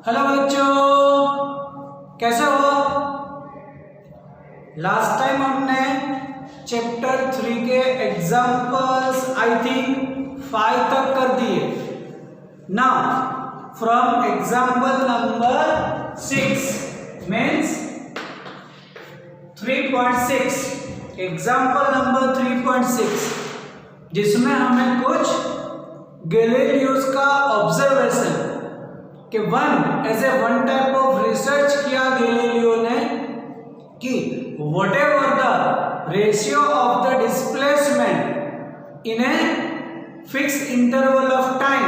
Hello बच्चों, कैसे हो? लास्ट टाइम हमने चैप्टर 3 के एग्जाम्पल्स आई थिंक 5 तक कर दिए। Now from example number 6 means 3.6, example number 3.6, जिसमें हमें कुछ गैलीलियोस का ऑब्जर्वेशन कि वन टाइप ऑफ रिसर्च किया गैलीलियो ने कि whatever the ratio of the displacement in a fix interval of time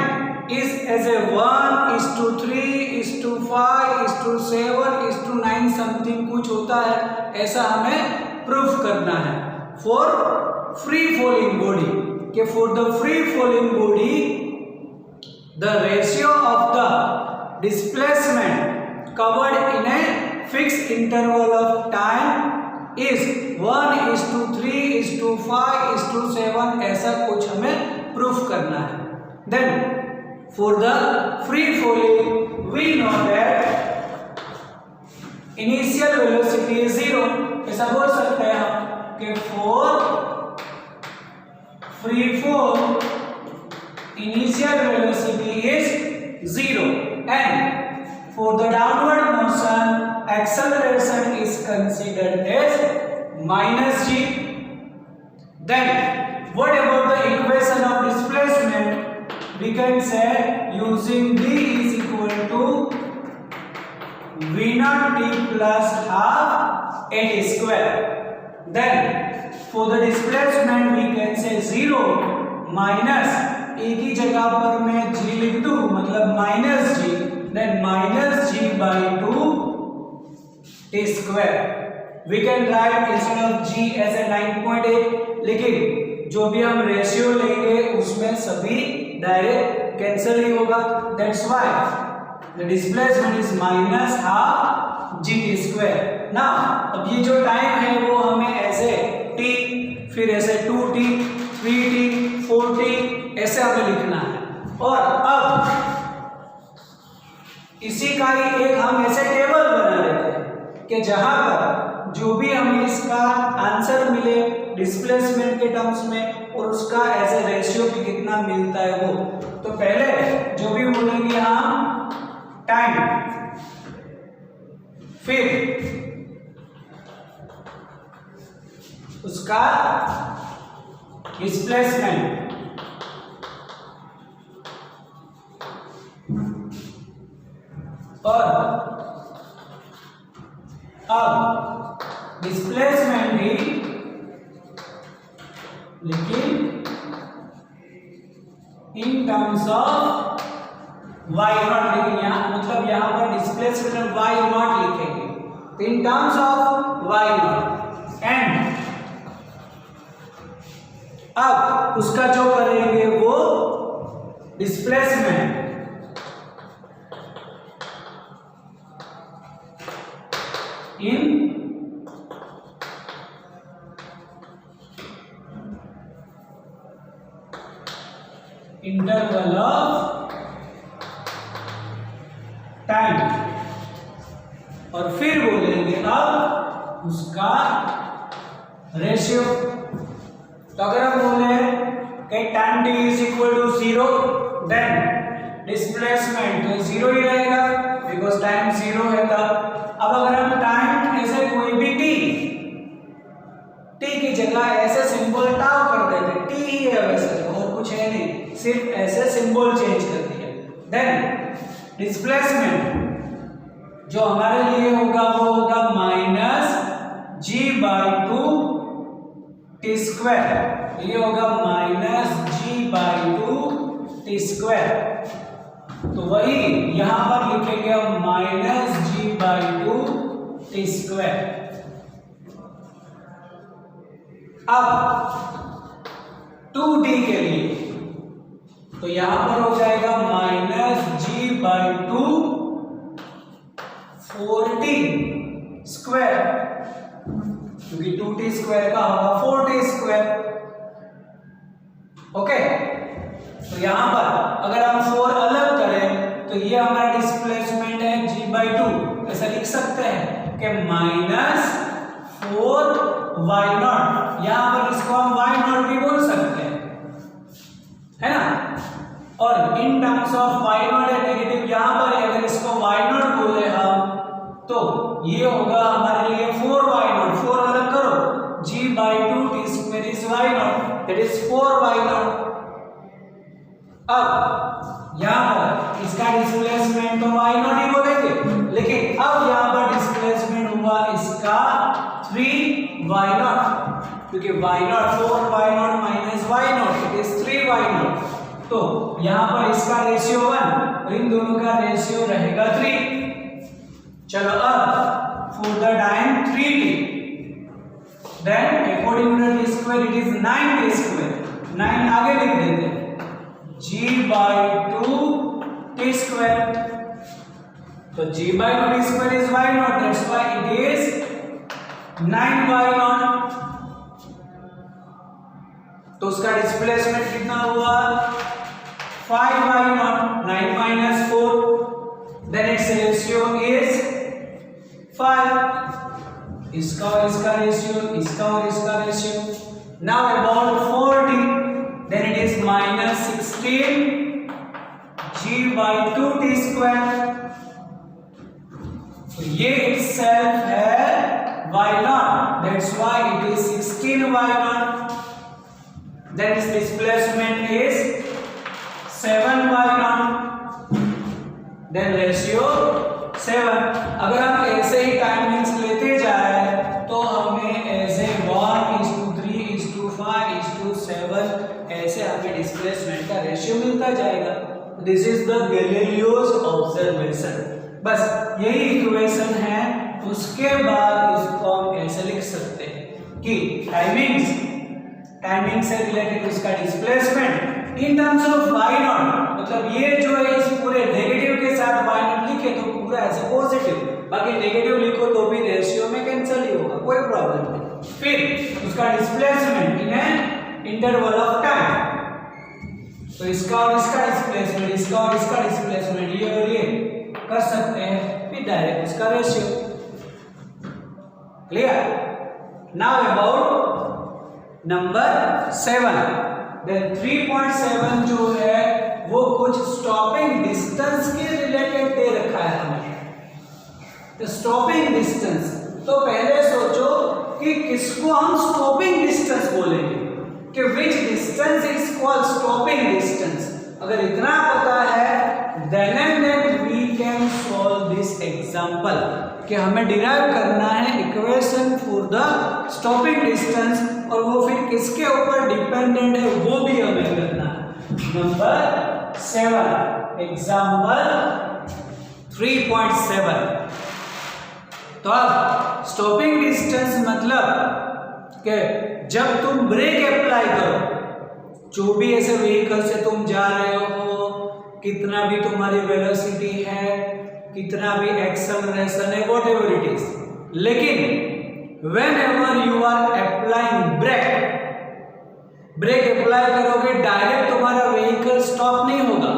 is as a 1:3:5:7:9 something कुछ होता है, ऐसा हमें प्रूफ करना है फॉर फ्री फॉलिंग बॉडी। कि for the free falling body the ratio of the displacement covered in a fixed interval of time is 1:3:5:7, ऐसा कुछ हमें प्रूफ करना है। Then for the free falling we know that initial velocity is 0, ऐसा बोल सकते हैं हम कि for free fall initial velocity is 0 and for the downward motion acceleration is considered as -g. Then what about the equation of displacement? We can say using v is equal to v0 t plus half a t square. Then for the displacement we can say 0 minus a की जगह पर मैं g लिख दूं, मतलब -g, then -g/2 t square. We can write instead of g as a 9.8, लेकिन जो भी हम रेशियो लेंगे उसमें सभी डायरेक्ट कैंसिल ही होगा. That's why the displacement is -half g t square. Now अब ये जो टाइम है वो हमें ऐसे t, फिर ऐसे 2t, 3t, 4t ऐसे हमें लिखना है. और अब इसी का ही एक हम ऐसे टेबल बना लेते हैं कि जहां पर जो भी हमें इसका आंसर मिले डिस्प्लेसमेंट के टर्म्स में और उसका ऐसे रेशियो भी कितना मिलता है वो. तो पहले जो भी बोलेंगे हम टाइम, फिर उसका डिस्प्लेसमेंट, और अब डिस्प्लेसमेंट भी लेकिन इन टर्म्स ऑफ y0, लेकिन यहां मतलब यहां पर डिस्प्लेसमेंट y0 लिखेंगे in terms of y0. And अब उसका जो करेंगे वो displacement in interval of time, और फिर बोलेंगे अब उसका रेशियो. तो अगर हम बोले कि tan t is equal to 0, then displacement तो 0 ही रहेगा बिकॉज टाइम 0 है तब. अब अगर हम टाइम ऐसे कोई भी t की जगह ऐसे सिंबल टाउ कर देते, t ही है वैसे और कुछ है नहीं, सिर्फ ऐसे सिंबल चेंज कर दिया, देन डिस्प्लेसमेंट जो हमारे लिए होगा वो होगा -g/2 t स्क्वायर. ये होगा -g/2 t स्क्वायर. तो वही यहां पर लिखेंगे हम -g/2 t स्क्वायर. अब 2t के लिए तो यहां पर हो जाएगा -g/2 4t स्क्वायर, क्योंकि 2t स्क्वायर का होगा 4t स्क्वायर. ओके, तो यहां पर अगर हम 4 अलग करें तो तो ये हमारा डिस्प्लेसमेंट है g/2। ऐसा लिख सकते हैं कि -4y0, यहाँ पर इसको हम y0 भी बोल सकते हैं, है ना। और इन टर्म्स ऑफ y0 है नेगेटिव, यहाँ पर अगर इसको y0 बोले हम तो ये होगा हमारे लिए 4y0, 4 अलग करो, g/2 t² is y0, that is 4y0। अब यहाँ पर इसका डिस्प्लेसमेंट तो y0 ही बोलेंगे, लेकिन अब यहाँ पर डिस्प्लेसमेंट हुआ इसका 3y0, क्योंकि y0 4y0 minus y0 it is 3y0। तो यहाँ पर इसका रेशियो 1 और इन दोनों का रेशियो रहेगा 3। चलो अब for the time 3t, then according to the square it is 9t², 9 आगे लिख देते हैं, g/2 t²। तो g/2 t² is y0, that's why it is 9y0। तो उसका डिस्प्लेसमेंट कितना हुआ 5y0, 9 minus 4, then its ratio is 5। इसका और इसका रेशियो, इसका और इसका ratio. Now about 4t, then it is -16 g/2 t²। तो ये itself है y0, that's why it is 16y0। Then its displacement is 7y0, then ratio 7। अगर हम ऐसे ही टाइमिंग्स लेते जाए तो हमें ऐसे 1:3:5:7 ऐसे हमें डिस्प्लेसमेंट का रेशियो मिलता जाएगा। This is the Galileo's observation. बस यही इक्वेशन है। उसके बाद इसको हम ऐसे लिख सकते हैं कि टाइमिंग से रिलेटेड उसका displacement in terms of y0, मतलब ये जो है इस पूरे नेगेटिव के साथ y0 लिखे तो पूरा ऐसे पॉजिटिव, बाकी नेगेटिव लिखो तो भी रेशियो में कैंसिल ही होगा, कोई प्रॉब्लम नहीं। फिर उसका displacement in an interval of time, तो इसका और इसका डिस्प्लेसमेंट, इसका और इसका डिस्प्लेसमेंट, ये और ये कर सकते हैं, फिर डायरेक्ट उसका ratio. Clear. Now about number 7, then 3.7 जो है वो कुछ स्टॉपिंग डिस्टेंस के रिलेटेड दे रखा है हमें। तो स्टॉपिंग डिस्टेंस, तो पहले सोचो कि किसको हम स्टॉपिंग डिस्टेंस बोलेंगे, कि which distance is called stopping distance. अगर इतना पता है then and then we can solve this example, कि हमें डिराइव करना है equation for the stopping distance, और वो फिर किसके ऊपर डिपेंडेंट है वो भी हमें करना है। Number 7 example 3.7। तो अब स्टॉपिंग डिस्टेंस मतलब कि जब तुम ब्रेक अप्लाई करो, जो भी ऐसे व्हीकल से तुम जा रहे हो, कितना भी तुम्हारी वेलोसिटी है, कितना भी एक्सेलरेशन है, व्हाटएवर इट इज, लेकिन whenever you are applying break apply करोगे डायरेक्ट तुम्हारा व्हीकल स्टॉप नहीं होगा।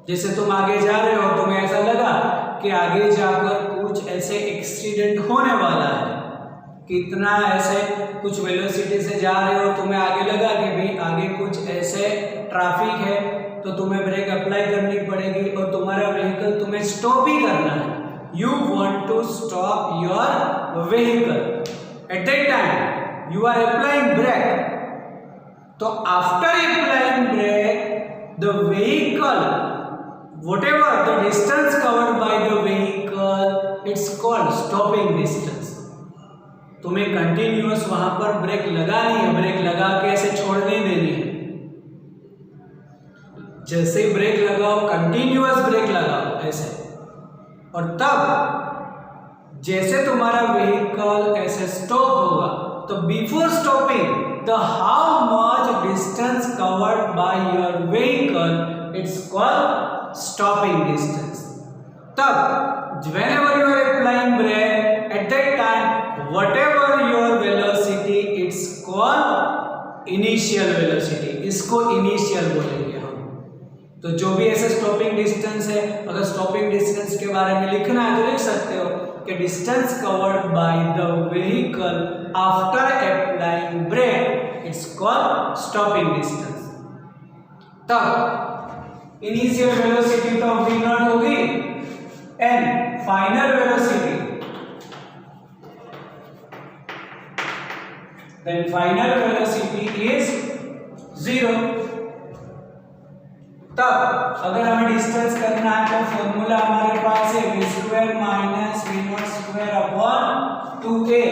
जैसे तुम आगे जा रहे हो, तुम्हें ऐसा लगा कि आगे जाकर कुछ ऐसे एक्सीडेंट होने वाला है, कितना ऐसे कुछ वेलोसिटी से जा रहे हो, तुम्हें आगे लगा कि भाई आगे कुछ ऐसे ट्रैफिक है, तो तुम्हें ब्रेक अप्लाई करनी पड़ेगी और तुम्हारा व्हीकल तुम्हें स्टॉप ही करना है। You want to stop your vehicle. At that time, you are applying brake. So after applying brake, the vehicle, whatever the distance covered by the vehicle, it's called stopping distance. तुम्हें continuous वहां पर break लगानी है, break लगा के ऐसे छोड़ नहीं देनी है। जैसे ही ब्रेक लगाओ, कंटिन्यूअस ब्रेक लगाओ ऐसे, और तब जैसे तुम्हारा व्हीकल ऐसे स्टॉप होगा, तो before stopping the how much distance covered by your vehicle, it's called stopping distance. तब whenever you are applying brake, at that time whatever your velocity, it's called initial velocity. इसको initial बोलेंगे हम। तो जो भी ऐसे स्टॉपिंग डिस्टेंस है, अगर स्टॉपिंग डिस्टेंस के बारे में लिखना है तो लिख सकते हो कि distance covered by the vehicle after applying brake it's called stopping distance. तब इनिशियल वेलोसिटी तो v नॉट होगी and final velocity, then final velocity is 0। तब अगर हमें डिस्टेंस करना है तो फॉर्मूला हमारे पास है v square minus v naught square upon 2a।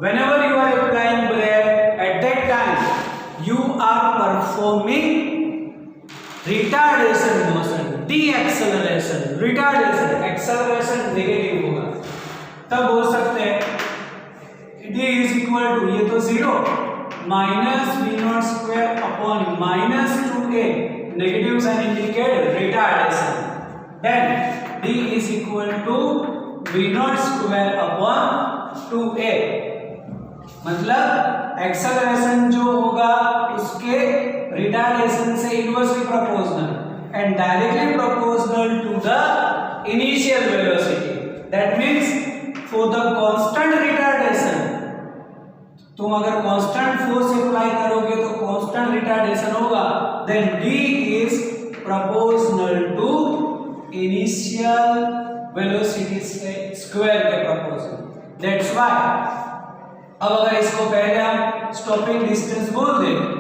whenever you are applying brake at that time you are performing retardation motion, deceleration, retardation, acceleration negative होगा। तब बोल सकते हैं d is equal to, ये तो 0 minus v naught square upon minus 2a, negative sign indicate retardation, then d is equal to v naught square upon 2a, मतलब acceleration जो होगा उसके रिटार्डेशन से inversely proportional and directly proportional to the initial velocity. That means for the constant retardation, तुम अगर constant force apply करोगे तो constant retardation होगा, then d is proportional to initial velocity से स्क्वायर के प्रोपोर्शनल। दैट्स व्हाई अब अगर इसको पहले हम स्टॉपिंग डिस्टेंस बोल दें,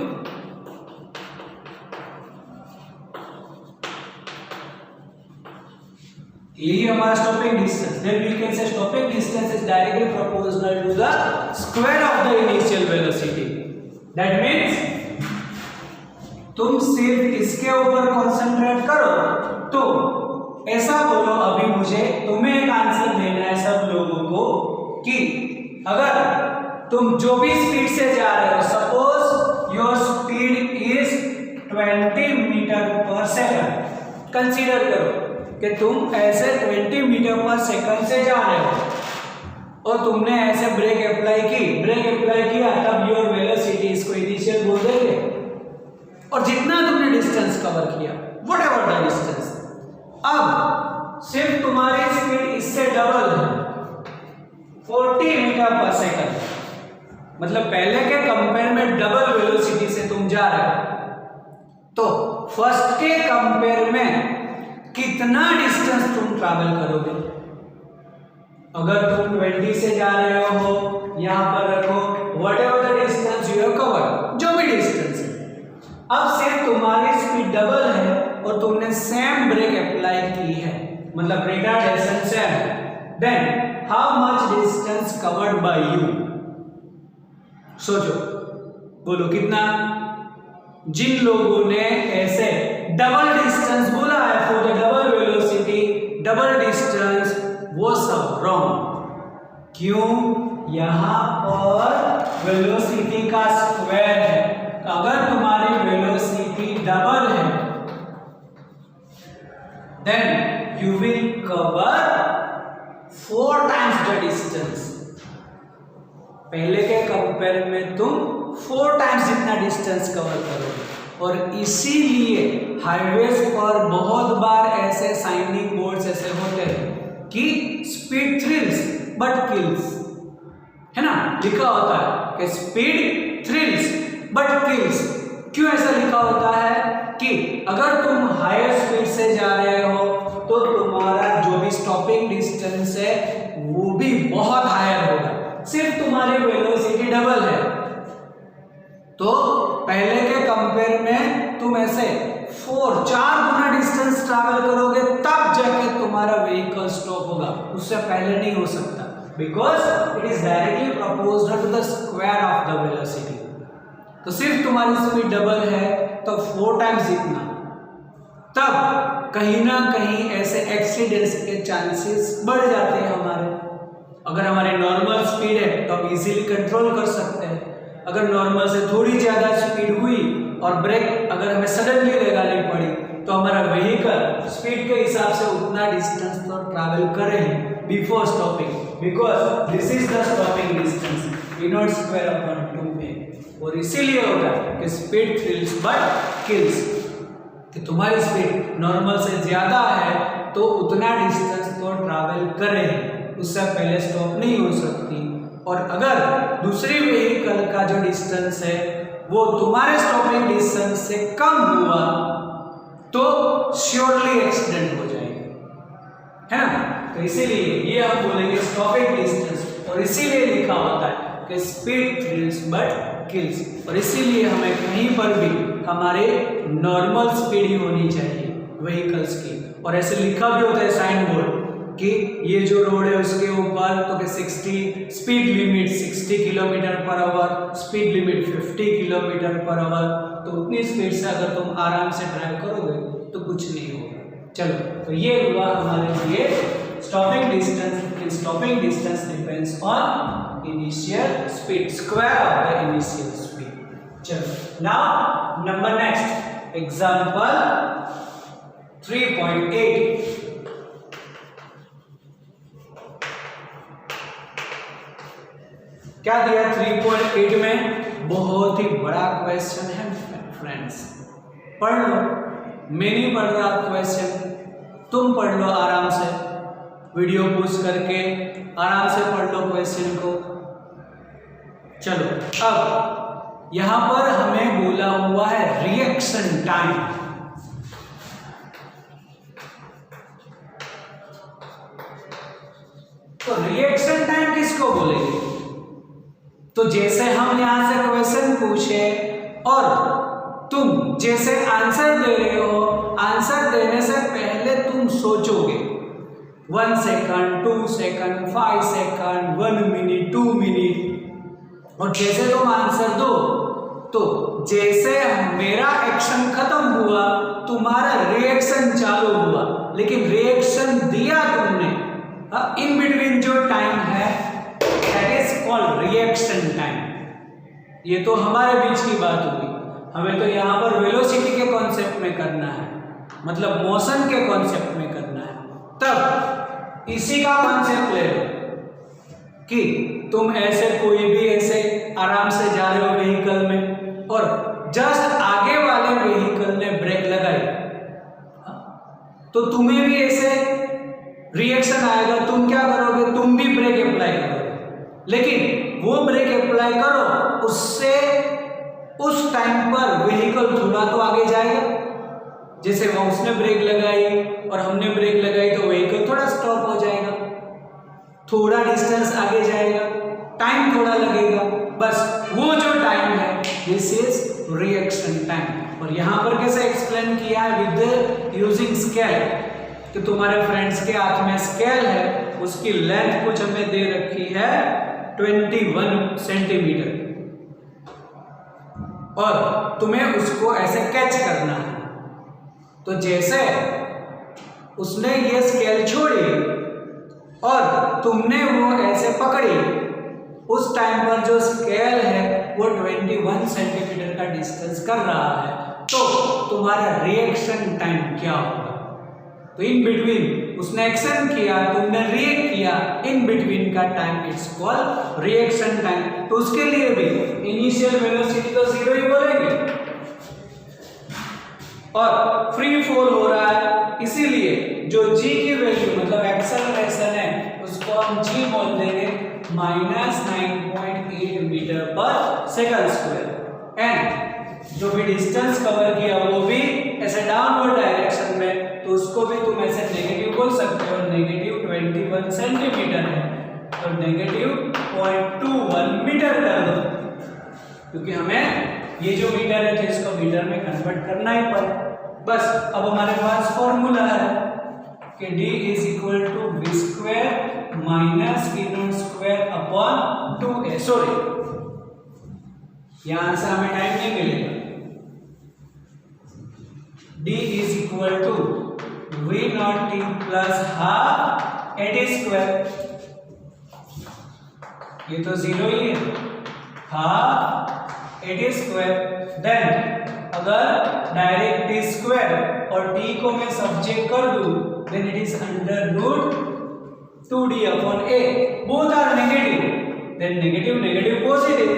ये हमारा stopping distance, then we can say stopping distance is directly proportional to the square of the initial velocity. That means तुम सिर्फ इसके ऊपर कंसंट्रेट करो, तो ऐसा बोलो अभी मुझे तुम्हें एक आंसर देना है सब लोगों को कि अगर तुम जो भी स्पीड से जा रहे हो, suppose your speed is 20 metre per second, consider करो कि तुम ऐसे 20 मीटर पर सेकंड से जा रहे हो और तुमने ऐसे ब्रेक अप्लाई किया, तब योर वेलोसिटी, इसको इनिशियल बोल देंगे, और जितना तुमने डिस्टेंस कवर किया व्हाट एवर द डिस्टेंस, अब सिर्फ तुम्हारी स्पीड इससे डबल है 40 मीटर पर सेकंड, मतलब पहले के कंपेयर में डबल वेलोसिटी से तुम जा रहे हो, तो फर्स्ट के कंपेयर में कितना डिस्टेंस तुम ट्रैवल करोगे। अगर तुम 20 से जा रहे हो, यहां पर रखो whatever the distance you have covered, जो भी डिस्टेंस है, अब सिर्फ तुम्हारी स्पीड डबल है और तुमने सेम ब्रेक अप्लाई की है, मतलब रिटार्डेशन सेम है, then how much distance covered by you, सोचो, बोलो कितना। जिन लोगों ने ऐसे डबल डिस्टेंस बोला है for the double velocity, double distance, वो सब रॉन्ग। क्यों? यहां पर वेलोसिटी का स्क्वायर है, तो अगर तुम्हारी वेलोसिटी डबल है then you will cover 4 times the distance. पहले के कंपेयर में तुम 4 टाइम्स जितना डिस्टेंस कवर करोगे, और इसीलिए हाईवेज पर बहुत बार ऐसे साइनिंग बोर्ड्स ऐसे होते हैं कि स्पीड थ्रिल्स बट किल्स, है ना, लिखा होता है कि स्पीड थ्रिल्स बट किल्स। क्यों ऐसा लिखा होता है कि अगर तुम हायर स्पीड से जा रहे हो तो तुम्हारा जो भी स्टॉपिंग डिस्टेंस है वो भी बहुत हायर होगा, सिर्फ तुम्हारी वेलोसिटी डबल है, तो पहले के कंपेयर में तुम ऐसे 4 गुना डिस्टेंस ट्रैवल करोगे तब जाके तुम्हारा व्हीकल स्टॉप होगा, उससे पहले नहीं हो सकता, because it is directly proportional to the square of the velocity. तो सिर्फ तुम्हारी स्पीड डबल है तो 4 टाइम्स जितना, तब कहीं ना कहीं ऐसे एक्सीडेंट्स के चांसेस बढ़ जाते हैं हमारे। अगर हमारी नॉर्मल स्पीड है तो हम इजीली कंट्रोल कर सकते हैं, अगर नॉर्मल से थोड़ी ज़्यादा स्पीड हुई और ब्रेक अगर हमें सडनली लगानी पड़ी तो हमारा व्हीकल स्पीड के हिसाब से उतना डिस्टेंस तो ट्रैवल करें before stopping, because this is the stopping distance v naught square upon 2a, और इसीलिए होगा कि स्पीड थ्रिल्स बट किल्स। कि तुम्हारी स्पीड नॉर्मल से ज़्यादा है तो उतना डिस्टेंस तो ट्रैवल करे, उससे पहले स्टॉप नहीं हो सकती। और अगर दूसरी व्हीकल का जो डिस्टेंस है वो तुम्हारे स्टॉपिंग डिस्टेंस से कम हुआ तो श्योरली एक्सीडेंट हो जाएगा, है ना। तो इसीलिए ये हम बोलेंगे स्टॉपिंग डिस्टेंस, और इसीलिए लिखा होता है कि स्पीड थ्रिल्स बट किल्स, और इसीलिए हमें कहीं पर भी हमारे नॉर्मल स्पीड ही होनी चाहिए व्हीकल्स की। और ऐसे लिखा भी होता है साइन बोर्ड कि ये जो रोड है उसके ऊपर तो कि 60 speed limit 60 kilometre per our, speed limit 50 kilometre per our. तो उतनी स्पीड से अगर तुम आराम से ड्राइव करोगे तो कुछ नहीं होगा। चलो, तो ये हुआ हमारे लिए stopping distance. Stopping distance depends on initial speed, square of the initial speed. चलो, नाउ नंबर नेक्स्ट एग्जांपल 3.8। क्या दिया 3.8 में? बहुत ही बड़ा क्वेश्चन है फ्रेंड्स, पढ़ लो। मैं नहीं पढ़ रहा क्वेश्चन, तुम पढ़ लो आराम से, वीडियो पॉज करके आराम से पढ़ लो क्वेश्चन को। चलो, अब यहां पर हमें बोला हुआ है रिएक्शन टाइम। तो रिएक्शन टाइम किसको बोलेंगे? तो जैसे हम यहां से क्वेश्चन पूछे और तुम जैसे आंसर दे रहे हो, आंसर देने से पहले तुम सोचोगे 1 second, 2 second, 5 second, 1 minute, 2 minute, और जैसे तुम आंसर दो तो जैसे मेरा एक्शन खत्म हुआ तुम्हारा रिएक्शन चालू हुआ, लेकिन रिएक्शन दिया तुमने इन बिटवीन जो टाइम है that is called reaction time. ये तो हमारे बीच की बात हुई, हमें तो यहाँ पर वेलोसिटी के कॉन्सेप्ट में करना है, मतलब मोशन के कॉन्सेप्ट में करना है। तब इसी का कॉन्सेप्ट ले लो कि तुम ऐसे कोई भी ऐसे आराम से जा रहे हो व्हीकल में और जस्ट आगे वाले व्हीकल ने ब्रेक लगाई तो तुम्हें भी ऐसे रिएक्शन आएगा। तुम क्या करोगे? तुम भी ब्रेक अप्लाई करोगे, लेकिन वो ब्रेक अप्लाई करो उससे उस टाइम पर व्हीकल थोड़ा तो आगे जाएगा। जैसे वो उसने ब्रेक लगाई और हमने ब्रेक लगाई तो व्हीकल थोड़ा स्टॉप हो जाएगा, थोड़ा डिस्टेंस आगे जाएगा, टाइम थोड़ा लगेगा, बस वो जो टाइम है दिस इज रिएक्शन टाइम। और यहाँ पर कैसे एक्सप्लेन किया है? विद यूजिंग स्केल, कि तुम्हारे फ्रेंड्स के हाथ में स्केल है, उसकी लेंथ कुछ हमें दे रखी है 21 सेंटीमीटर और तुम्हें उसको ऐसे कैच करना है। तो जैसे उसने ये स्केल छोड़ी और तुमने वो ऐसे पकड़ी, उस टाइम पर जो स्केल है वो 21 सेंटीमीटर का डिस्टेंस कर रहा है, तो तुम्हारा रिएक्शन टाइम क्या होगा? तो इन बिटवीन उसने एक्शन किया, तुमने रिएक्ट किया, इन बिटवीन का time it's called reaction time. तो उसके लिए भी इनिशियल वेलोसिटी तो 0 ही बोलेंगे और फ्री फॉल हो रहा है, इसीलिए जो g की वैल्यू मतलब एक्सेलरेशन है उसको हम g बोल देंगे -9.8 metre per second square. And जो भी डिस्टेंस कवर किया वो भी ऐसे डाउनवर्ड डायरेक्शन में, तो उसको भी तुम ऐसे नेगेटिव बोल सकते हो, नेगेटिव 21 सेंटीमीटर है तो नेगेटिव 0.21 मीटर कर दो, क्योंकि हमें ये जो मीटर है तो इसको मीटर में कन्वर्ट करना ही पड़े। बस अब हमारे पास फॉर्मूला है कि d is equal to v square minus v naught square upon 2a। Sorry, यहां से हमें टाइम नहीं मिलेगा। d is equal to v naught t plus half a t square, ये तो 0 ही है, half a t square. Then अगर डायरेक्ट t स्क्वायर और t को मैं सब्जेक्ट कर दूं then it is under root 2d upon a, both are negative, then negative negative positive,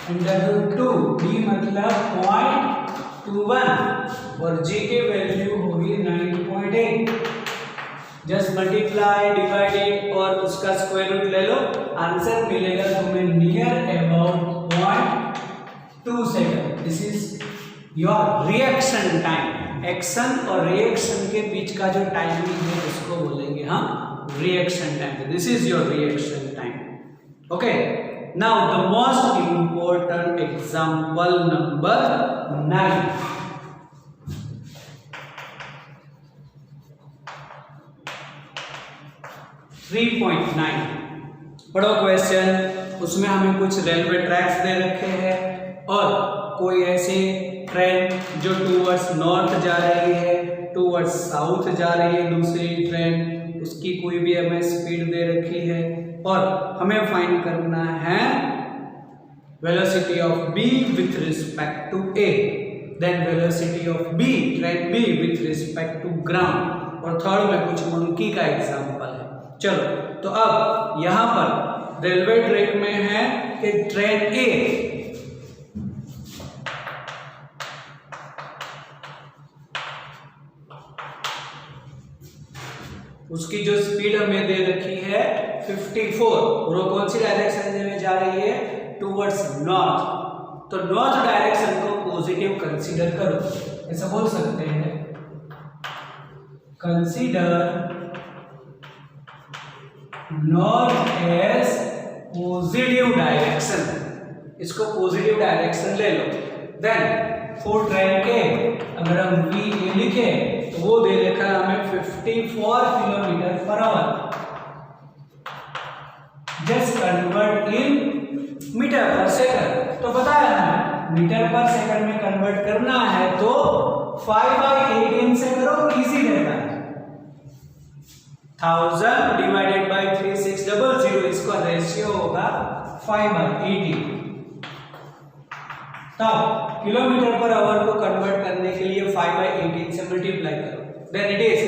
under root 2 d मतलब 21 और g की वैल्यू होगी 9.8। जस्ट मल्टीप्लाई डिवाइडेड और उसका स्क्वायर रूट ले लो, आंसर मिलेगा तुम्हें near about 0.2 second. This is your reaction time. Action और रिएक्शन के बीच का जो टाइमिंग है उसको बोलेंगे हम reaction time. This is your reaction time. Okay, now the most important example number 9। पढ़ो क्वेश्चन। उसमें हमें कुछ रेलवे ट्रैक्स दे रखे हैं और कोई ऐसे ट्रेन जो टूवर्ड्स नॉर्थ जा रही है, टूवर्ड्स साउथ जा रही है दूसरी ट्रेन, उसकी कोई भी हमें स्पीड दे रखी है और हमें फाइंड करना है velocity of b with respect to a, then velocity of b train b with respect to ground, और थर्ड में कुछ मंकी का एग्जांपल है। चलो, तो अब यहां पर रेलवे ट्रैक में है कि ट्रेन ए उसकी जो स्पीड हमें दे रखी है 54 और वो कौन सी डायरेक्शन में जा रही है? Towards north. तो नॉर्थ डायरेक्शन को पॉजिटिव कंसीडर करो, ऐसा बोल सकते हैं, consider north as positive direction. इसको पॉजिटिव डायरेक्शन ले लो। देन फॉर ट्रेन के अगर हम वी लिखे तो वो दे रखा है हमें 54 kilometre per hour. Just convert in metre per second. तो बताया ना, मीटर पर सेकंड में कन्वर्ट करना है तो 5/18 से करो, इजी रहता है। 1000 डिवाइडेड बाय 3600, इसका रेशियो होगा 5/18। तब किलोमीटर पर आवर को कन्वर्ट करने के लिए 5/18 से मल्टीप्लाई करो, देन इट इज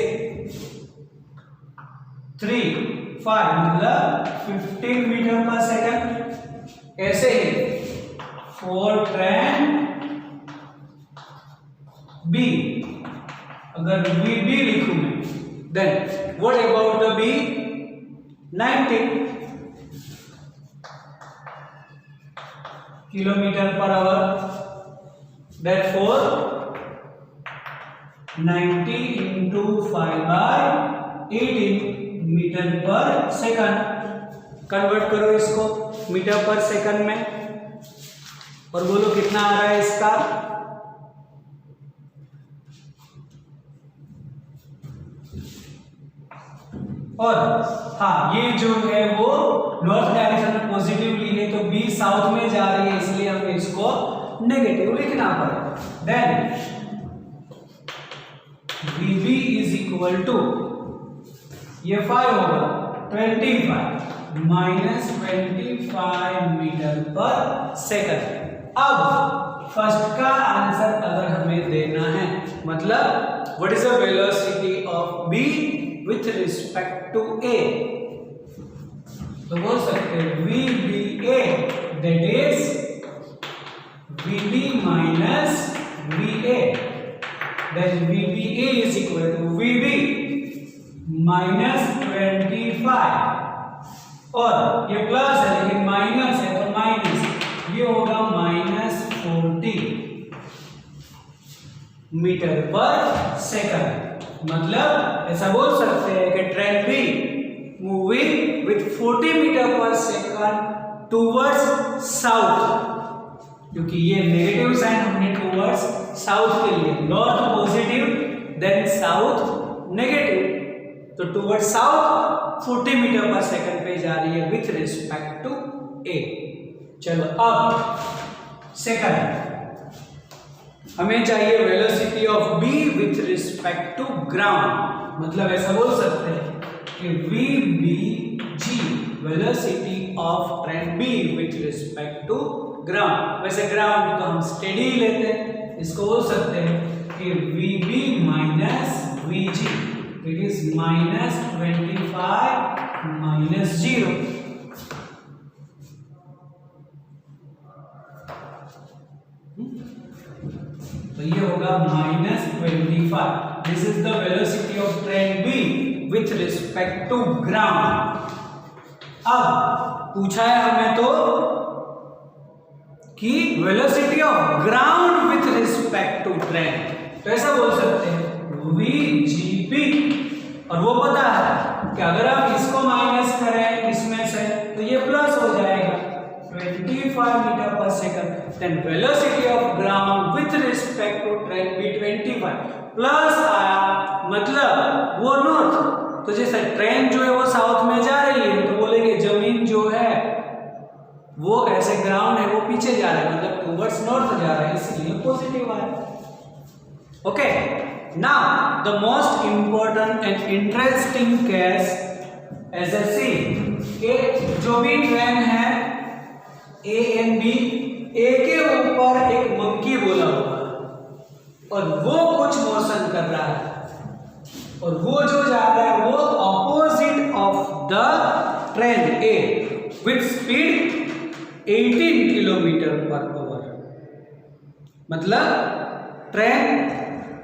5 मतलब 15 मीटर पर सेकंड। ऐसे ही फॉर ट्रेन बी, अगर बी लिखूं मैं, then what about the b? 90 kilometre per hour. Therefore 90 into 5/18 metre per second. Convert करो इसको मीटर पर सेकंड में और बोलो कितना आ रहा है इसका? और हाँ, ये जो है वो नॉर्थ डायरेक्शन में पॉजिटिवली है तो बी साउथ में जा रही है, इसलिए हमें इसको नेगेटिव लिखना पड़ेगा। Then VB is equal to, ये 5 होगा 25 माइनस 25 मीटर पर सेकंड। अब फर्स्ट का आंसर अगर हमें देना है, मतलब what is the velocity of B with respect to A, तो बोल सकते हैं VBA that is VB minus VA, then VBA is equal to VB minus 25, और ये प्लस है लेकिन माइनस है तो माइनस, ये होगा माइनस 40 मीटर पर सेकंड। मतलब ऐसा बोल सकते हैं कि train B moving with 40 metre per second towards south, क्योंकि ये नेगेटिव साइन हमने टूवर्ड्स साउथ के लिए, north positive then south negative, तो towards south 40 metre per second पे जा रही है विथ रिस्पेक्ट टू ए। चलो अब सेकंड हमें चाहिए velocity of b with respect to ground. मतलब ऐसा बोल सकते हैं कि VBG velocity of train b with respect to ground. वैसे ग्राउंड तो हम स्टेडी लेते हैं, इसको बोल सकते हैं कि VB minus VG, it is minus 25 minus 0। तो ये हो होगा -25। This is the velocity of train B with respect to ground. अब पूछा है हमें तो कि velocity of ground with respect to train, तो ऐसा बोल सकते हैं VGP। और वो पता है कि अगर आप इसको माइनस करें इसमें से तो ये प्लस हो जाएगा 25 metre per second. Then velocity of ground with respect to train भी 25 प्लस आया, मतलब वो नॉर्थ। तो जैसे ट्रेन जो है वो साउथ में जा रही है तो बोलेंगे जमीन जो है वो ऐसे ग्राउंड है वो पीछे जा रहा है, मतलब टुवर्ड्स नॉर्थ जा रहा है, इसलिए पॉजिटिव आया। Okay, now the most important and interesting case as A C के जो भी ट्रेन है ए एंड बी, ए के ऊपर एक मंकी बोला हुआ है और वो कुछ मोशन कर रहा है और वो जो जा रहा है वो opposite of the train A with speed 18 kilometre per our. मतलब ट्रेन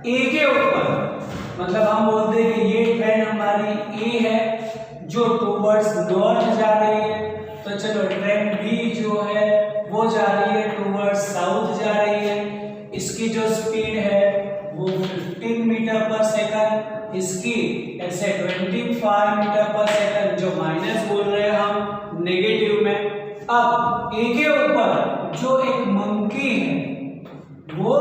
ए के ऊपर, मतलब हम बोलते हैं कि ये ट्रेन हमारी ए है जो टुवर्ड्स नॉर्थ जा रही है, तो चलो ट्रेन बी जो है वो जा रही है टुवर्ड्स साउथ जा रही है। इसकी जो स्पीड है वो 15 मीटर पर सेकंड, इसकी ऐसे 25 मीटर पर सेकंड, जो माइनस बोल रहे हैं हम नेगेटिव में। अब ए के ऊपर जो एक मंकी है वो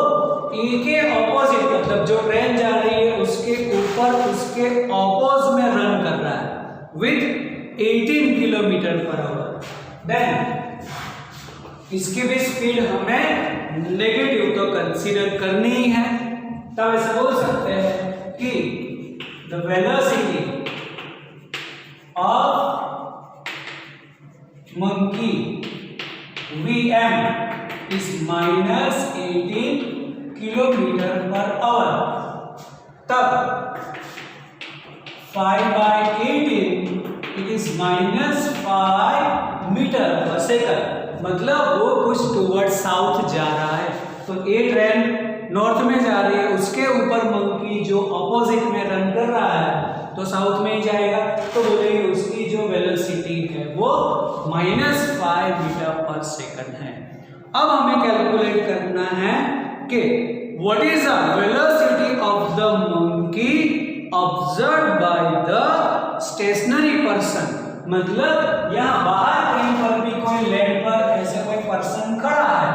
ए के ऑपोजिट, मतलब जो ट्रेन जा रही है उसके ऊपर उसके ऑपोज में रन कर रहा है with 18 kilometre per hour. Then इसकी भी स्पीड हमें नेगेटिव तो कंसीडर करनी ही है, तब ऐसा बोल सकते हैं कि the velocity of monkey Vm is -18 kilometre per hour. तब 5/18 it is -5 metre per second, मतलब वो कुछ टुवर्ड साउथ जा रहा है। तो ए ट्रेन नॉर्थ में जा रही है, उसके ऊपर मंकी जो ऑपोजिट में रन कर रहा है तो साउथ में ही जाएगा, तो बोलेंगे उसकी जो वेलोसिटी है वो -5 मीटर पर सेकंड है। अब हमें कैलकुलेट करना है कि what is the velocity of the monkey observed by the stationary person, मतलब यहाँ बाहर कहीं पर भी कोई लैंड पर ऐसे कोई पर्सन खड़ा है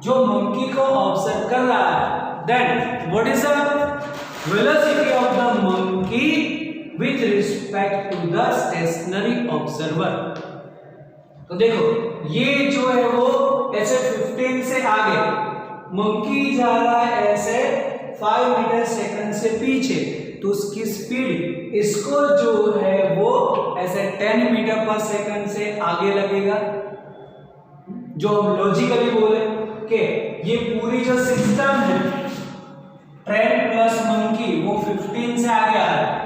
जो मंकी को ऑब्जर्व कर रहा है। Then what is the velocity of the monkey with respect to the stationary observer. तो देखो ये जो है वो ऐसे 15 से आगे, मंकी जा रहा है ऐसे 5 मीटर सेकंड से पीछे, तो उसकी स्पीड इसको जो है वो ऐसे 10 मीटर पर सेकंड से आगे लगेगा। जो हम लॉजिकली बोले कि ये पूरी जो सिस्टम है ट्रेन प्लस मंकी वो 15 से आगे आ रहा है,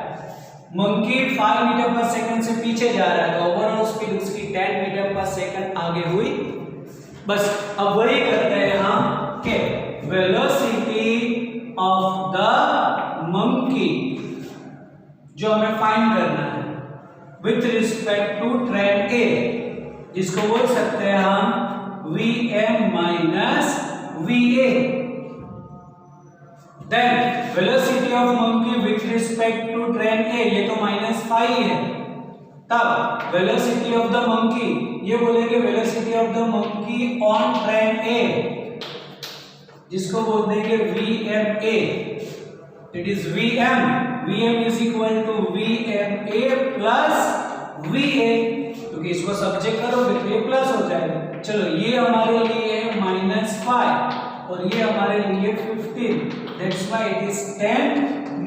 मंकी 5 मीटर पर सेकंड से पीछे जा रहा है, तो ओवरऑल स्पीड उसकी 10 मीटर पर सेकंड आगे हुई। बस अब वही करते हैं हम कि वेलोसिटी ऑफ द मंकी जो हमें फाइंड करना है with respect to train A, जिसको बोल सकते हैं हम Vm minus Va। Then velocity of monkey with respect to train A, ये तो -5 है, तब वेलोसिटी ऑफ द मंकी ये बोलेंगे velocity of the monkey on train A, जिसको बोल देंगे VMA। It is Vm is equal to VMA plus VA, क्योंकि इसको सब्जेक्ट करोगे तो ये प्लस हो जाएगा। चलो ये हमारे लिए है -5 और ये हमारे लिए 15, that's why it is 10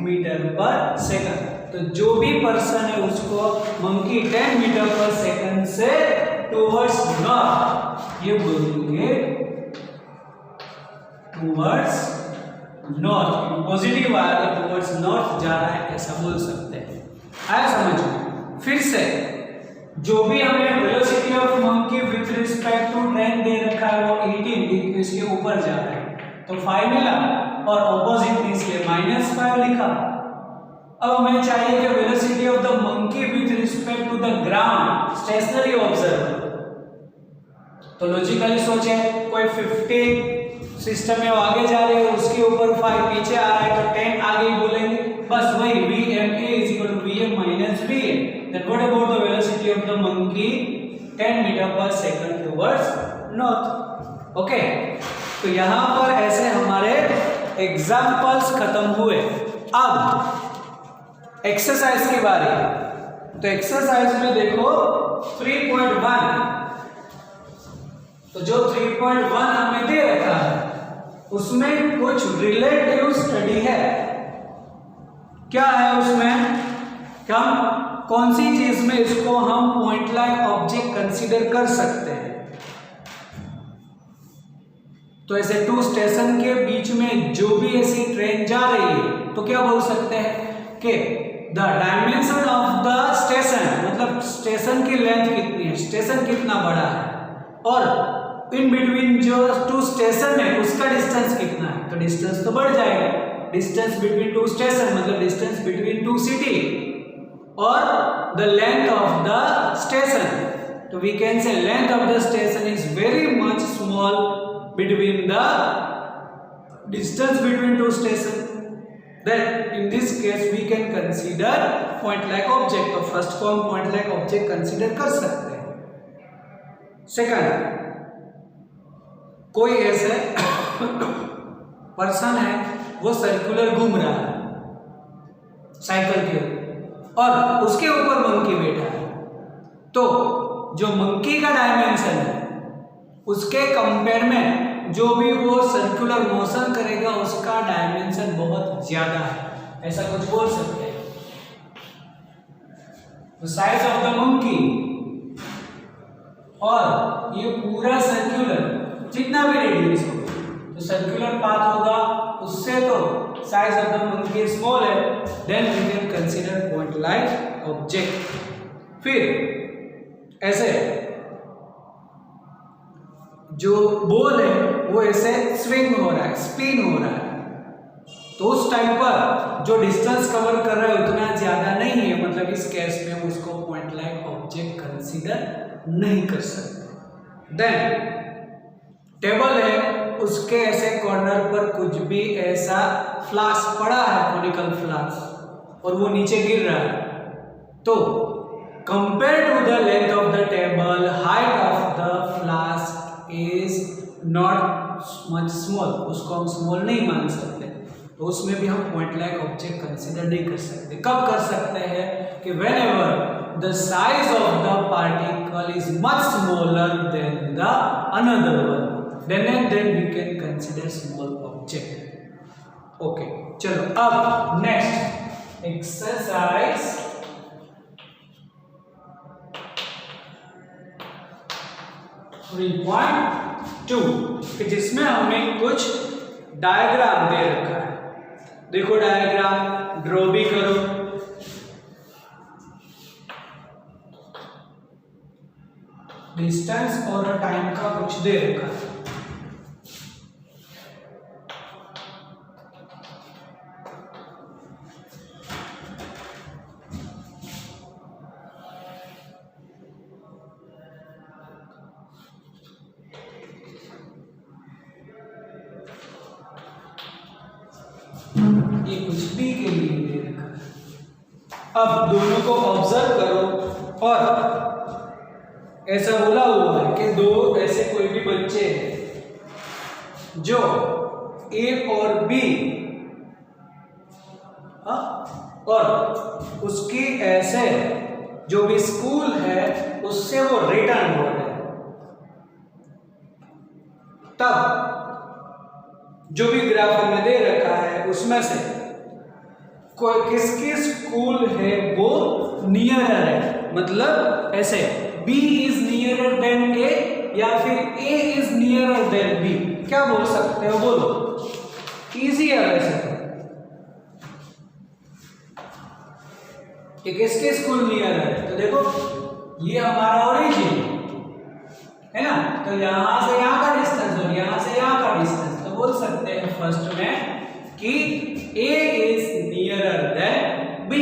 metre per second. तो जो भी पर्सन है उसको मंकी 10 मीटर पर सेकंड से टुवर्ड्स नॉर्थ, ये बोलेंगे टुवर्ड्स नॉर्थ, पॉजिटिव आया तो टुवर्ड्स नॉर्थ जा रहा है, ऐसा बोल सकते हैं। आया समझ में? फिर से जो भी हमें velocity of monkey with respect to train दे रखा है वो 18 इसके ऊपर जा रहा है, तो 5 मिला और ऑपोजिट में इसलिए -5 लिखा। अब हमें चाहिए कि velocity of the monkey with respect to the ground stationary observer. तो लॉजिकली सोचे कोई 50 सिस्टम में आगे जा रहे हो, उसके ऊपर 5 पीछे आ रहा है तो 10 आगे ही बोलेंगे, बस वही VMA is equal to VM minus VA. Then what about the velocity of the monkey 10 meter per second towards north? Okay, तो यहाँ पर ऐसे हमारे एग्जाम्पल्स खत्म हुए। अब एक्सरसाइज की बारी। तो एक्सरसाइज में देखो 3.1, तो जो 3.1 हमें दे रखा है उसमें कुछ रिलेटिव स्टडी है। क्या है उसमें? हम कौन सी चीज में इसको हम पॉइंट लाइक ऑब्जेक्ट कंसीडर कर सकते हैं। तो ऐसे 2 स्टेशन के बीच में जो भी ऐसी ट्रेन जा रही है तो क्या बोल सकते हैं कि the dimension of the station, मतलब स्टेशन की लेंथ कितनी है, स्टेशन कितना बड़ा है, और इन बिटवीन जो 2 स्टेशन है उसका डिस्टेंस कितना है। तो डिस्टेंस तो बढ़ जाएगा, डिस्टेंस बिटवीन 2 स्टेशन मतलब डिस्टेंस बिटवीन 2 सिटी, और the length of the station, तो we can say length of the station is very much small between the distance between 2 station. Then in this case we can consider point like object। तो first को हम point like object consider कर सकते हैं। Second, कोई ऐसे person है वो सर्कुलर घूम रहा है साइकिल के ऊपर और उसके ऊपर मंकी बैठा है, तो जो मंकी का डायमेंशन है उसके कंपेयर में जो भी वो सर्कुलर मोशन करेगा उसका डायमेंशन बहुत ज्यादा है, ऐसा कुछ बोल सकते हैं। तो साइज ऑफ द मंकी और ये पूरा सर्कुलर जितना भी रेडियस हो तो सर्कुलर पाथ होगा उससे, तो size of the monkey small है, then we can consider point like object. फिर ऐसे जो बॉल है वो ऐसे स्विंग हो रहा है, स्पिन हो रहा है, तो उस टाइम पर जो डिस्टेंस कवर कर रहा है उतना ज्यादा नहीं है, मतलब इस केस में उसको पॉइंट लाइक ऑब्जेक्ट कंसीडर नहीं कर सकते। देन टेबल है, उसके ऐसे कॉर्नर पर कुछ भी ऐसा फ्लास्क पड़ा है, कॉनिकल फ्लास्क, और वो नीचे गिर रहा है, तो compare to the length of the table height of the flask is not much small, उसको हम स्मॉल नहीं मान सकते, तो उसमें भी हम पॉइंट लाइक ऑब्जेक्ट कंसीडर नहीं कर सकते। कब कर सकते हैं कि whenever the size of the particle is much smaller than the another one, then we can consider small object। Okay, चलो अब नेक्स्ट एक्सरसाइज 3.2 कि जिसमें हमें कुछ डायग्राम दे रखा है। देखो डायग्राम ड्रॉ भी करो। डिस्टेंस और टाइम का कुछ दे रखा है। ये कुछ भी के लिए दे रखा है। अब दोनों को ऑब्जर्व करो और ऐसा बोला हुआ है कि दो ऐसे कोई भी बच्चे हैं जो ए और बी और उसकी ऐसे जो भी स्कूल है उससे वो रिटर्न हो रहे हैं, तब जो भी ग्राफ में दे रखा है उसमें से कोई किसकी स्कूल है वो नियरर है, मतलब ऐसे B is nearer than A या फिर A is nearer than B, क्या बोल सकते हो बोलो? इजी है वैसे तो कि किसके स्कूल नियरर है। तो देखो ये हमारा ओरिजिन है ना, तो यहां से यहां का डिस्टेंस और यहां से यहां का डिस्टेंस, तो बोल सकते हैं फर्स्ट में कि A is nearer than B.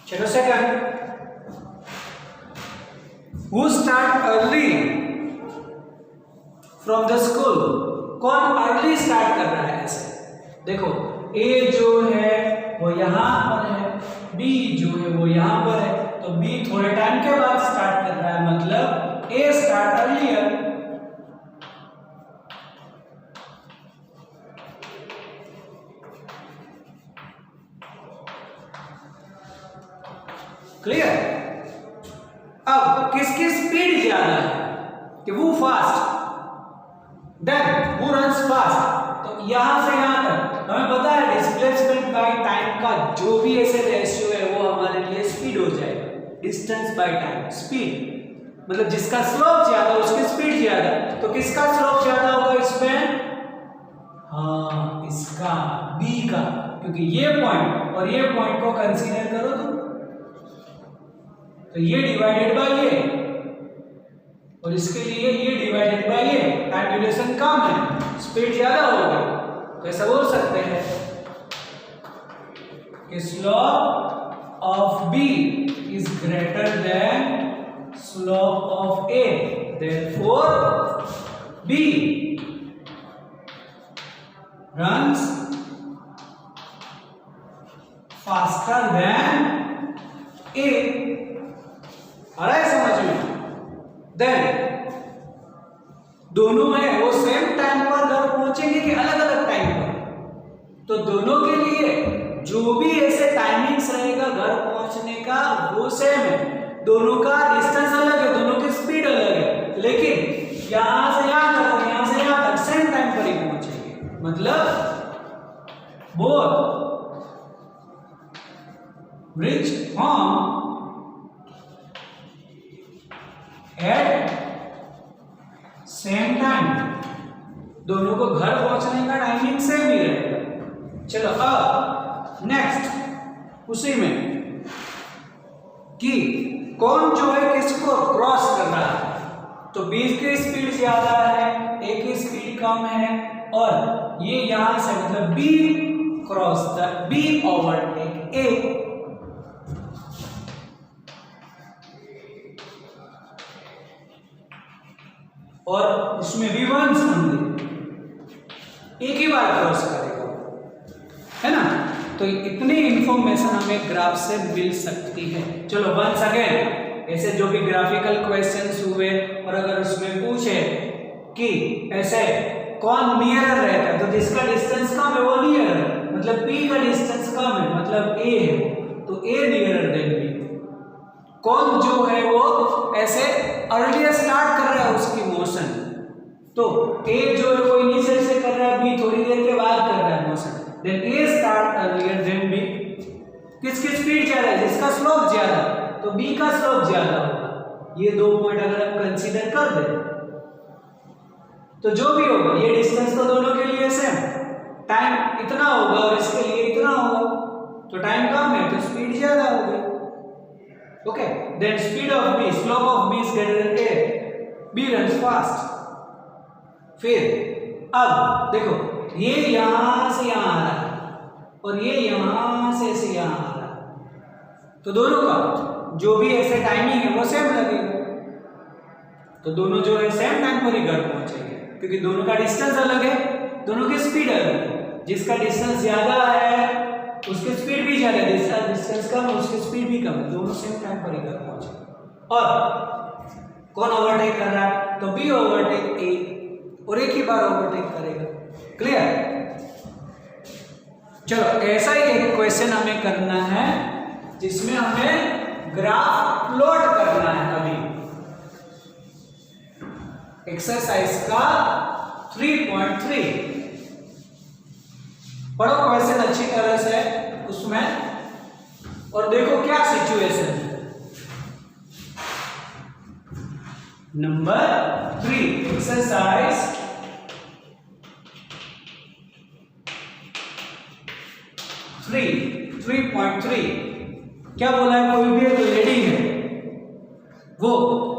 चलो second, who start early from the school? कौन अर्ली स्टार्ट कर रहा है ऐसे? देखो A जो है वो यहां पर है, B जो है वो यहां पर है, तो B थोड़े टाइम के बाद स्टार्ट कर रहा है, मतलब A स्टार्ट अर्लियर। क्लियर? अब किसकी स्पीड ज्यादा है कि वो फास्ट, देन वो रन्स फास्ट। तो यहां से यहां तक हमें पता है डिस्प्लेसमेंट बाय टाइम का जो भी ऐसे रेशियो है वो हमारे लिए स्पीड हो जाएगा। डिस्टेंस बाय टाइम, स्पीड मतलब जिसका स्लोप ज्यादा उसकी स्पीड ज्यादा। तो किसका स्लोप ज्यादा होगा इसमें? हाँ, इसका बी का, क्योंकि ये पॉइंट और ये पॉइंट को कंसीडर करो तो ये डिवाइडेड बाय ये और इसके लिए ये डिवाइडेड बाय ये, टाइम ड्यूरेशन कम है, स्पीड ज्यादा होगा। तो ऐसा बोल सकते हैं कि slope of B is greater than slope of A, therefore B runs faster than A. आ रहा है समझ में? देन दोनों है वो सेम टाइम पर घर पहुंचेंगे कि अलग अलग टाइम पर? तो दोनों के लिए जो भी ऐसे टाइमिंग्स रहेगा घर पहुंचने का वो सेम है, दोनों का डिस्टेंस अलग है, दोनों की स्पीड अलग है, लेकिन यहां से यहां तक और यहां से यहां तक सेम टाइम पर ही पहुंचेंगे। मतलब both reach home at same time, दोनों को घर पहुंचने का टाइमिंग सेम ही रहेगा। चलो अब नेक्स्ट उसी में कि कौन जो है किसको क्रॉस कर रहा है। तो B की स्पीड ज्यादा है, A की स्पीड कम है, और ये यहां से मतलब B cross the B overtake A। और इसमें भी वंस होंगे, एक ही बार क्रॉस करेगा, है ना? तो इतनी इंफॉर्मेशन हमें ग्राफ से मिल सकती है। चलो वंस अगेन, ऐसे जो भी ग्राफिकल क्वेश्चंस हुए और अगर उसमें पूछे कि ऐसे कौन नियरर रहता है, तो जिसका डिस्टेंस कम है वो नियरर, मतलब P का डिस्टेंस कम है मतलब A है, तो A नियरर देन B। कौन जो है वो ऐसे अर्लियर स्टार्ट कर रहा है उसकी मोशन, तो A जो है वो इनिशियल से कर रहा है, B थोड़ी देर के बाद कर रहा है motion, then A start earlier than B। किसकी स्पीड ज्यादा है? जिसका स्लोप ज्यादा, तो B का स्लोप ज्यादा होगा। ये दो पॉइंट अगर हम कंसीडर कर दें तो जो भी होगा ये डिस्टेंस तो दोनों के लिए सेम, टाइम इतना होगा और इसके लिए इतना होगा, तो टाइम कम है तो स्पीड ज्यादा होगी। Okay, then speed of B, slope of B is greater than A, B runs fast. फिर अब देखो ये यहां से यहां आ रहा है और ये यहां से यहां आ रहा है, तो दोनों का जो भी ऐसे टाइमिंग है वो सेम लगेगा, तो दोनों जो है सेम टाइम पर ही घर पहुंचेंगे, क्योंकि दोनों का डिस्टेंस अलग है, दोनों की स्पीड अलग है। जिसका डिस्टेंस ज्यादा है उसकी स्पीड भी ज्यादा है, जिसका डिस्टेंस कम है उसकी स्पीड भी कम है, दोनों सेम टाइम पर ही घर पहुंचेंगे। और कौन ओवरटेक कर रहा है? तो B ओवरटेक A, और एक ही बार ओवरटेक करेगा। क्लियर? चलो ऐसा ही एक क्वेश्चन हमें करना है जिसमें हमें ग्राफ प्लॉट करना है। अभी एक्सरसाइज का 3.3 पढ़ो क्वेश्चन अच्छी तरह से उसमें और देखो क्या सिचुएशन है। नंबर 3 एक्सरसाइज 3.3 क्या बोला है, कोई भी एक लेडी है वो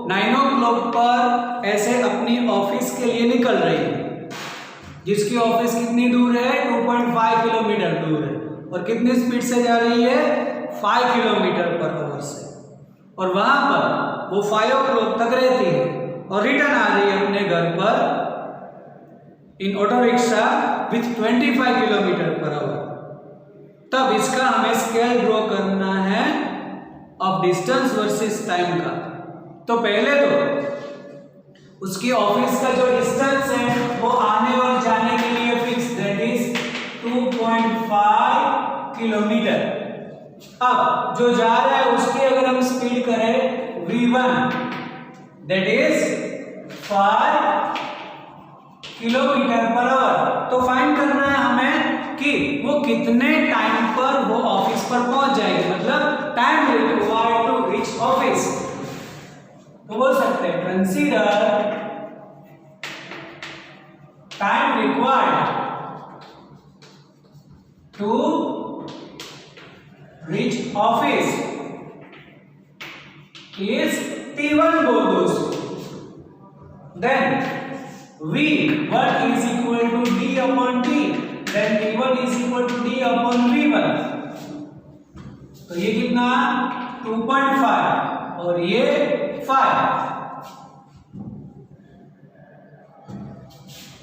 9 o'clock पर ऐसे अपनी ऑफिस के लिए निकल रही है, जिसकी ऑफिस कितनी दूर है, 2.5 किलोमीटर दूर है, और कितनी स्पीड से जा रही है, 5 किलोमीटर पर आवर से, और वहां पर वो 5 o'clock तक रहती है और रिटर्न आ रही है अपने घर पर in auto rickshaw with 25 kilometre per hour. तब इसका हमें स्केल ड्रॉ करना है ऑफ डिस्टेंस वर्सेस टाइम का। तो पहले तो उसकी ऑफिस का जो डिस्टेंस है वो आने और जाने के लिए फिक्स, दैट इज 2.5 किलोमीटर। अब जो जा रहा है उसकी अगर हम स्पीड करें v1 that is 5 kilometre per our, तो फाइंड करना है हमें कि वो कितने टाइम पर वो ऑफिस पर पहुंच जाएगी, मतलब time required to reach office. तो बोल सकते हैं consider time required to reach office is T1 बोल दो उसको। देन V1 is equal to D upon T, then V1 is equal to D upon V1। तो ये कितना 2.5 और ये 5,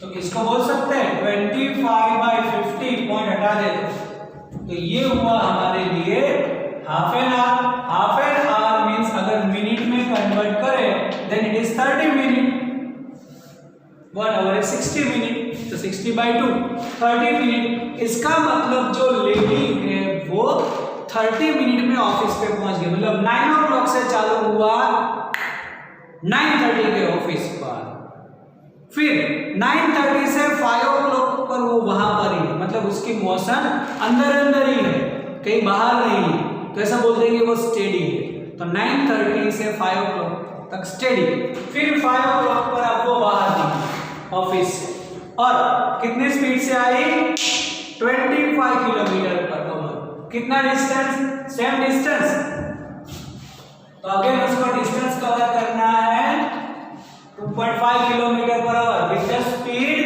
तो इसको बोल सकते हैं 25/50 पॉइंट हटा दे तो ये हुआ हमारे लिए half an hour. Half an hour means अगर मिनट में कन्वर्ट करें then it is 30 minute. 1 hour is 60 minute, तो 60/2 30 मिनट। इसका मतलब जो लेडी है वो 30 मिनट में ऑफिस पे पहुंच गई, मतलब 9 o'clock से चालू हुआ 9:30 के ऑफिस पर, फिर 9:30 से 5 o'clock पर वो वहां पर ही है, मतलब उसकी मोशन अंदर ही है, कहीं बाहर नहीं है, तो ऐसा बोल देंगे वो स्टेडी है। तो 9:30 से 5 o'clock तक स्टेडी, फिर 5 o'clock पर अब वो बाहर निकली ऑफिस से, और कितनी स्पीड से आई, 25 किलोमीटर पर आवर। कितना डिस्टेंस, सेम डिस्टेंस, तो अगेन उसको डिस्टेंस कवर करना है 2.5 kilometre per our with the speed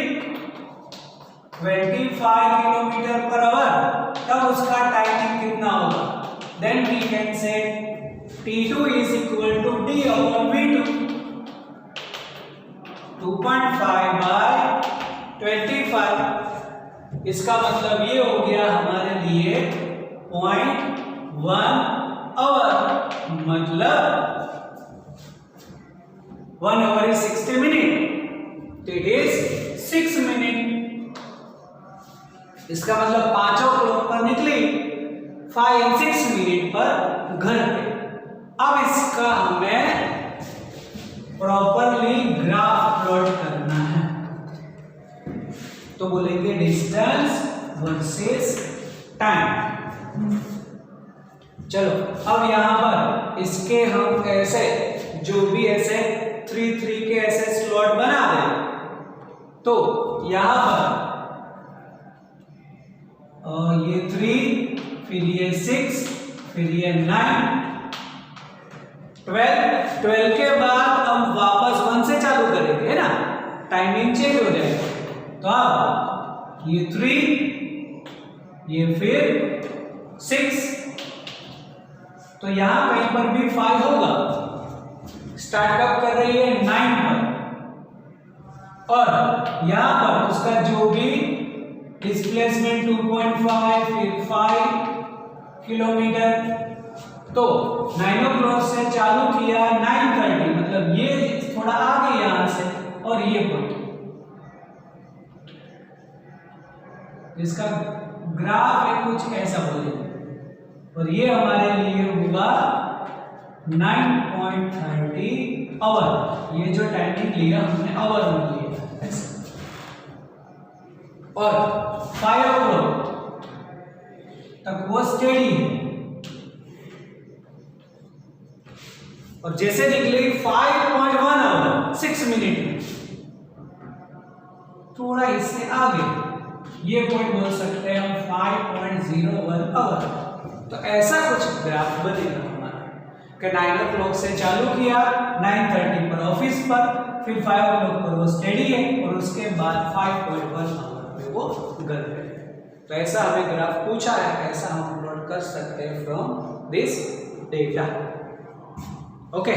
25 kilometre per hour. तब उसका टाइमिंग कितना होगा, देन वी कैन से T2 is equal to D upon V2, 2.5/25। इसका मतलब ये हो गया हमारे लिए 0.1 आवर, मतलब 1 आवर is 60 मिनट, तो इट इज 6 मिनट। इसका मतलब 5 o'clock पर निकली, 5 and 6 मिनट पर घर पे। अब इसका हमें प्रॉपरली ग्राफ प्लॉट करना है, तो बोलेंगे डिस्टेंस वर्सेस टाइम। चलो अब यहां पर इसके हम ऐसे जो भी ऐसे 3 के ऐसे स्लॉट बना दें, तो यहां पर ये 3, फिर ये 6, फिर ये 9, 12 के बाद हम वापस 1 से चालू करेंगे, है ना, टाइमिंग चेंज हो जाएगा। तो अब ये 3, ये फिर 6, तो यहां कहीं पर भी 5 होगा। स्टार्ट कब कर रही है, 9 पर, और यहां पर उसका जो भी डिस्प्लेसमेंट 2.5 फिर 5 किलोमीटर, तो 9 o'clock से चालू किया 9:30, मतलब ये थोड़ा आगे यहां से, और ये पॉइंट, इसका ग्राफ है कुछ ऐसा बोलेंगे, और ये हमारे लिए हुआ 9.30 आवर। ये जो टाइमिंग लिया हमने आवर में लिया ऐसा, और 5 o'clock तक वो स्टेडी है, और जैसे निकली 5.1 आवर 6 मिनट, थोड़ा इससे आगे ये पॉइंट बोल सकते हैं हम 5.01 आवर। तो ऐसा कुछ ग्राफ बनेगा हमारा कि 9 o'clock से चालू किया, 9:30 पर ऑफिस पर, फिर 5 o'clock पर वो स्टडी है और उसके बाद 5.1 आवर पे वो घर पे। तो ऐसा हमें ग्राफ पूछा है, ऐसा हम प्लॉट कर सकते हैं फ्रॉम दिस डेटा। ओके।